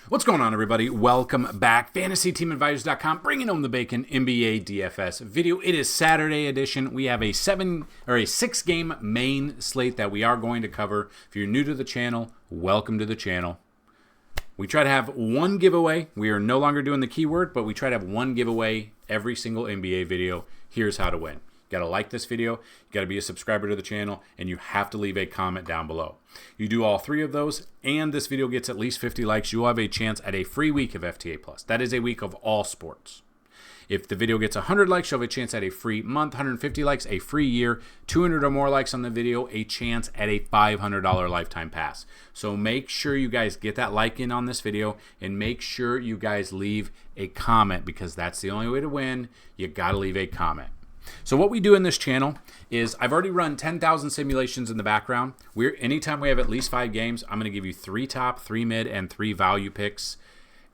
What's going on, everybody? Welcome back. FantasyTeamAdvisors.com, bringing home the bacon. NBA DFS video. It is Saturday edition. We have a 6-game main slate that we are going to cover. If you're new to the channel, welcome to the channel. We try to have one giveaway. We are no longer doing the keyword, but we try to have one giveaway every single NBA video. Here's how to win. You got to like this video, you got to be a subscriber to the channel, and you have to leave a comment down below. You do all three of those, and this video gets at least 50 likes, you will have a chance at a free week of FTA+. That is a week of all sports. If the video gets 100 likes, you'll have a chance at a free month, 150 likes, a free year, 200 or more likes on the video, a chance at a $500 lifetime pass. So make sure you guys get that like in on this video, and make sure you guys leave a comment, because that's the only way to win. You got to leave a comment. So what we do in this channel is I've already run 10,000 simulations in the background. Anytime we have at least 5 games, I'm going to give you 3 top, 3 mid, and 3 value picks,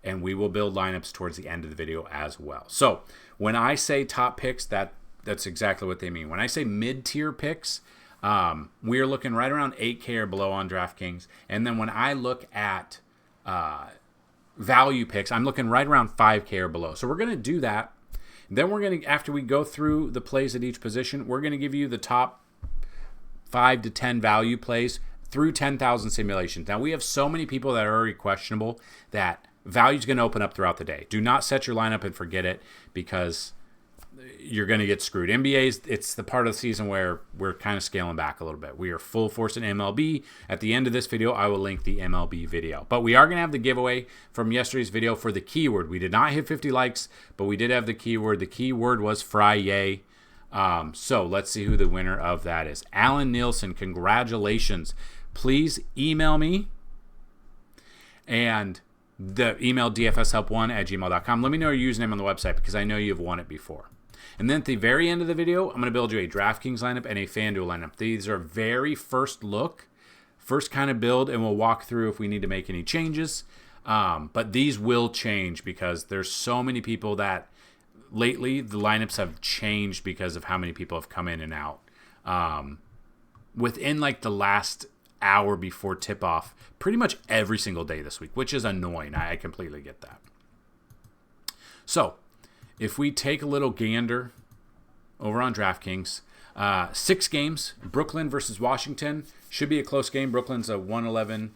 and we will build lineups towards the end of the video as well. So when I say top picks, that's exactly what they mean. When I say mid-tier picks, we are looking right around 8K or below on DraftKings, and then when I look at value picks, I'm looking right around 5K or below. So we're going to do that. Then we're going to, after we go through the plays at each position, we're going to give you the top 5 to 10 value plays through 10,000 simulations. Now, we have so many people that are already questionable that value is going to open up throughout the day. Do not set your lineup and forget it, because you're going to get screwed. NBA, it's the part of the season where we're kind of scaling back a little bit. We are full force in MLB. At the end of this video, I will link the MLB video. But we are going to have the giveaway from yesterday's video for the keyword. We did not hit 50 likes, but we did have the keyword. The keyword was Friday. So let's see who the winner of that is. Alan Nielsen, congratulations. Please email me and the email dfshelp1@gmail.com. Let me know your username on the website, because I know you've won it before. And then at the very end of the video, I'm going to build you a DraftKings lineup and a FanDuel lineup. These are very first look, first kind of build, and we'll walk through if we need to make any changes. But these will change, because there's so many people that lately the lineups have changed because of how many people have come in and out. Within like the last hour before tip-off, pretty much every single day this week, which is annoying. I completely get that. So if we take a little gander over on DraftKings, 6 games, Brooklyn versus Washington. Should be a close game. Brooklyn's a 111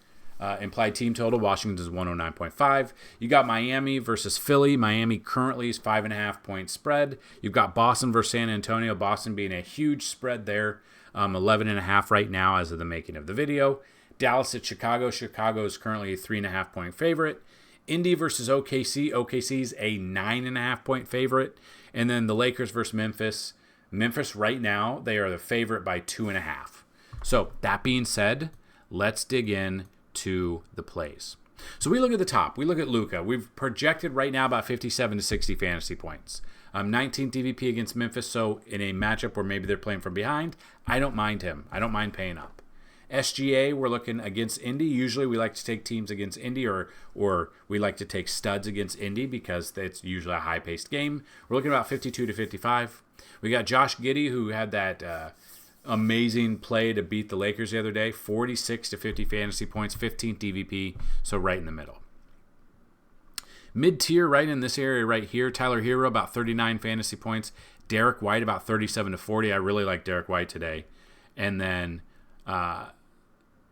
implied team total. Washington's 109.5. You got Miami versus Philly. Miami currently is 5.5 point spread. You've got Boston versus San Antonio. Boston being a huge spread there. 11.5 right now as of the making of the video. Dallas at Chicago. Chicago is currently a 3.5 point favorite. Indy versus OKC. OKC's a 9.5 point favorite. And then the Lakers versus Memphis. Memphis right now, they are the favorite by 2.5. So that being said, let's dig in to the plays. So we look at the top. We look at Luka. We've projected right now about 57 to 60 fantasy points. 19th DVP against Memphis, so in a matchup where maybe they're playing from behind, I don't mind him. I don't mind paying up. SGA, we're looking against Indy. Usually we like to take teams against Indy, or we like to take studs against Indy, because it's usually a high-paced game. We're looking about 52 to 55. We got Josh Giddey, who had that amazing play to beat the Lakers the other day. 46 to 50 fantasy points, 15th DVP, so right in the middle. Mid-tier, right in this area right here. Tyler Hero, about 39 fantasy points. Derek White, about 37 to 40. I really like Derek White today. And then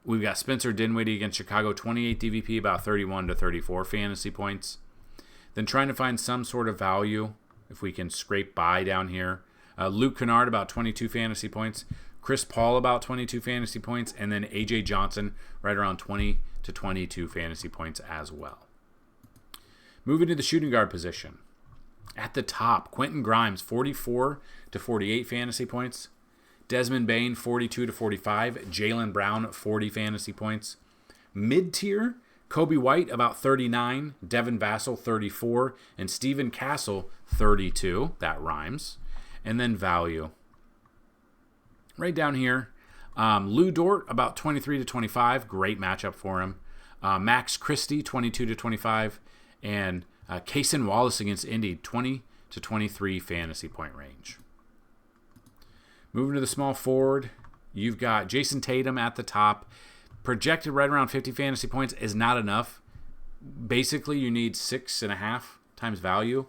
we've got Spencer Dinwiddie against Chicago, 28 DVP, about 31 to 34 fantasy points. Then trying to find some sort of value, if we can scrape by down here. Luke Kennard, about 22 fantasy points. Chris Paul, about 22 fantasy points. And then A.J. Johnson, right around 20 to 22 fantasy points as well. Moving to the shooting guard position. At the top, Quentin Grimes, 44 to 48 fantasy points. Desmond Bane, 42 to 45. Jaylen Brown, 40 fantasy points. Mid-tier, Kobe White, about 39. Devin Vassell, 34. And Steven Castle, 32. That rhymes. And then value. Right down here, Lou Dort, about 23 to 25. Great matchup for him. Max Christie, 22 to 25. And Cason Wallace against Indy, 20 to 23 fantasy point range. Moving to the small forward, you've got Jason Tatum at the top. Projected right around 50 fantasy points is not enough. basically you need 6.5 times value.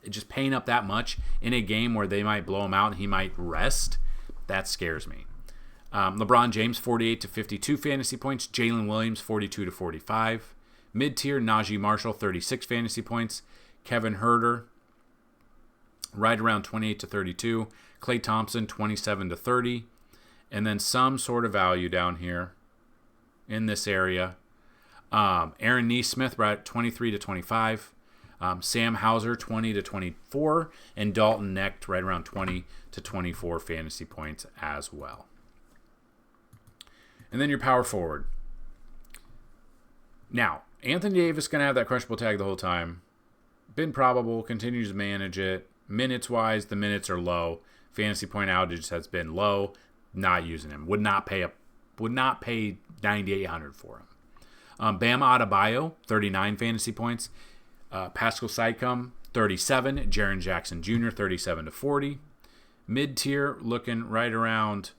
Just paying up that much in a game where they might blow him out and he might rest, that scares me. LeBron James, 48 to 52 fantasy points. Jalen Williams, 42 to 45. Mid-tier, Najee Marshall, 36 fantasy points. Kevin Huerter, right around 28 to 32. Klay Thompson, 27 to 30. And then some sort of value down here in this area. Aaron Nesmith, right at 23 to 25. Sam Hauser, 20 to 24. And Dalton Knecht, right around 20 to 24 fantasy points as well. And then your power forward. Now, Anthony Davis going to have that questionable tag the whole time. Been probable, continues to manage it. Minutes-wise, the minutes are low. Fantasy point outage has been low. Not using him. Would not pay $9,800 for him. Bam Adebayo, 39 fantasy points. Pascal Siakam, 37. Jaren Jackson Jr., 37 to 40. Mid-tier, looking right around,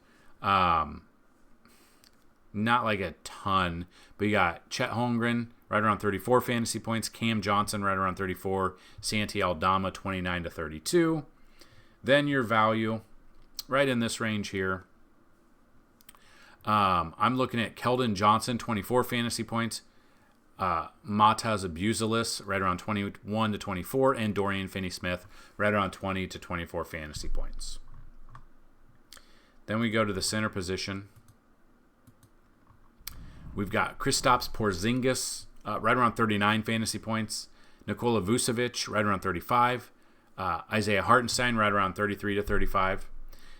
not like a ton, but you got Chet Holmgren, right around 34 fantasy points. Cam Johnson, right around 34. Santi Aldama, 29 to 32. Then your value, right in this range here. I'm looking at Keldon Johnson, 24 fantasy points. Mataz Abuzelis, right around 21 to 24. And Dorian Finney-Smith, right around 20 to 24 fantasy points. Then we go to the center position. We've got Kristaps Porzingis, right around 39 fantasy points. Nikola Vucevic, right around 35. Isaiah Hartenstein, right around 33 to 35.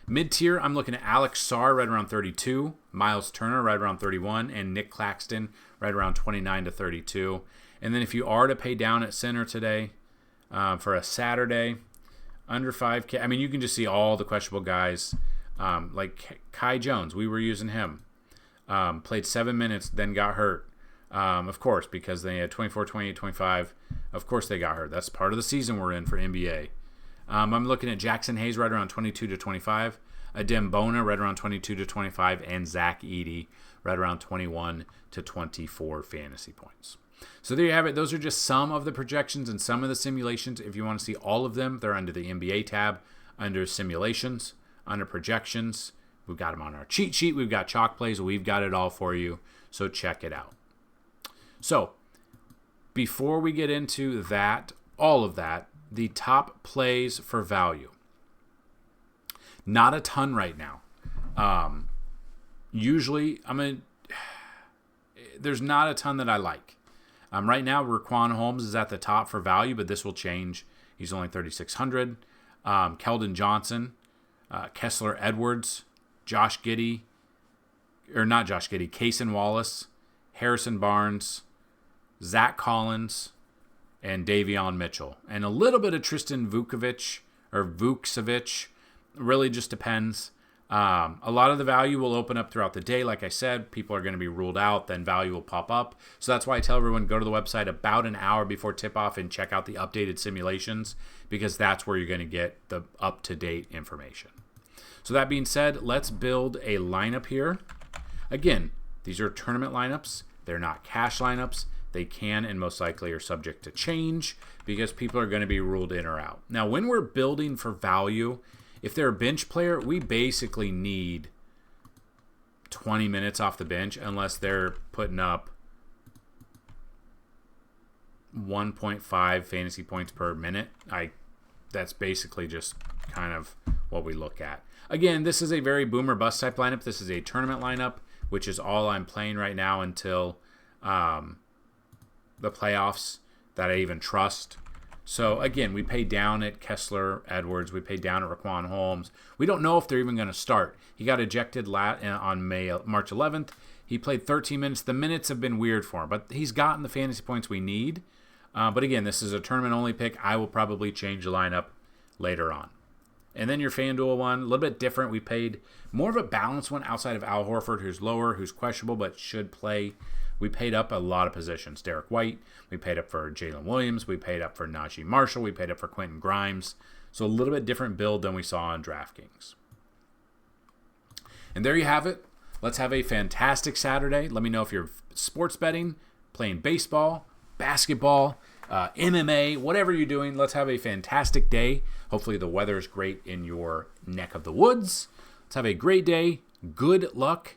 Mid-tier, I'm looking at Alex Sarr, right around 32. Miles Turner, right around 31. And Nick Claxton, right around 29 to 32. And then if you are to pay down at center today for a Saturday, under 5K, I mean, you can just see all the questionable guys. Like Kai Jones, we were using him. Played 7 minutes, then got hurt. Of course, because they had 24, 28, 25. Of course they got hurt. That's part of the season we're in for NBA. I'm looking at Jackson Hayes right around 22 to 25. Adem Bona right around 22 to 25. And Zach Edey right around 21 to 24 fantasy points. So there you have it. Those are just some of the projections and some of the simulations. If you want to see all of them, they're under the NBA tab, under simulations, under projections. We've got them on our cheat sheet. We've got chalk plays. We've got it all for you. So check it out. So before we get into that, all of that, the top plays for value. Not a ton right now. Usually, there's not a ton that I like. Right now, Raquan Holmes is at the top for value, but this will change. He's only 3,600. Keldon Johnson, Kessler Edwards, Kaysen Wallace, Harrison Barnes, Zach Collins, and Davion Mitchell. And a little bit of Tristan Vukcevic. Really just depends. A lot of the value will open up throughout the day. Like I said, people are going to be ruled out. Then value will pop up. So that's why I tell everyone, go to the website about an hour before tip-off and check out the updated simulations, because that's where you're going to get the up-to-date information. So that being said, let's build a lineup here. Again, these are tournament lineups. They're not cash lineups. They can and most likely are subject to change because people are going to be ruled in or out. Now, when we're building for value, if they're a bench player, we basically need 20 minutes off the bench unless they're putting up 1.5 fantasy points per minute. That's basically just kind of what we look at. Again, this is a very boom or bust type lineup. This is a tournament lineup, which is all I'm playing right now until the playoffs that I even trust. So, again, we pay down at Kessler Edwards. We pay down at Raquan Holmes. We don't know if they're even going to start. He got ejected on March 11th. He played 13 minutes. The minutes have been weird for him, but he's gotten the fantasy points we need. But, again, this is a tournament-only pick. I will probably change the lineup later on. And then your FanDuel one, a little bit different. We paid more of a balanced one outside of Al Horford, who's lower, who's questionable, but should play. We paid up a lot of positions. Derek White. We paid up for Jalen Williams. We paid up for Najee Marshall. We paid up for Quentin Grimes. So a little bit different build than we saw on DraftKings. And there you have it. Let's have a fantastic Saturday. Let me know if you're sports betting, playing baseball, basketball, MMA, whatever you're doing. Let's have a fantastic day. Hopefully the weather is great in your neck of the woods. Let's have a great day. Good luck.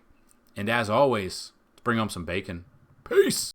And as always, let's bring home some bacon. Peace.